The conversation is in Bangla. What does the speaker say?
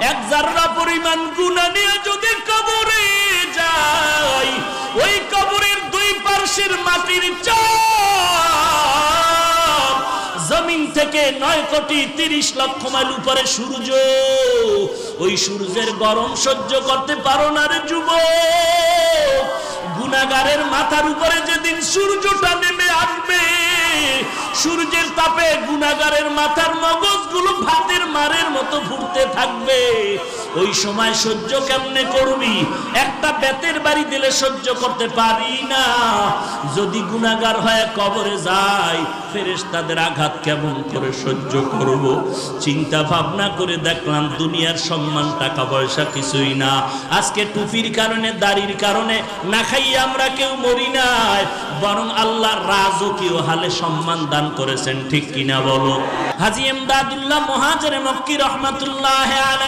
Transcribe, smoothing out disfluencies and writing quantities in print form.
এক জাররা পরিমাণ গুনাহ নিয়ে যদি কবরে যাই, ওই কবরের দুই পার্শ্বের মাটির চাপ জমিন থেকে 9,30,00,000 মাইল উপরে সূর্য, ওই সূর্যের গরম সহ্য করতে পারো না রে যুবক। গুনাহগারের মাথার উপরে যেদিন সূর্যটা নেমে আসবে, সূর্যের তাপে গুনাহগারের মাথার মগজগুলো ভাতের মারের মতো ফুটতে থাকবে। ওই সময় সহ্য কেমনে করবি? একটা বেতের বাড়ি দিলে সহ্য করতে পারি না। যদি গুনাহগার হয়ে কবরে যায়, ফেরেশতাদের আঘাত কেমন করে সহ্য করব? চিন্তা ভাবনা করে দেখলাম দুনিয়ার সম্মান টাকা পয়সা কিছুই না। আজকে টুপির কারণে, দাড়ির কারণে না খাইয়ে আমরা কেউ মরি নাই, বরং আল্লাহ রাজকীয় হালে সম্মান দান করেছেন, ঠিক কিনা বলো? হাজী ইমদাদুল্লাহ মুহাজির মক্কি রহমাতুল্লাহ আলাইহি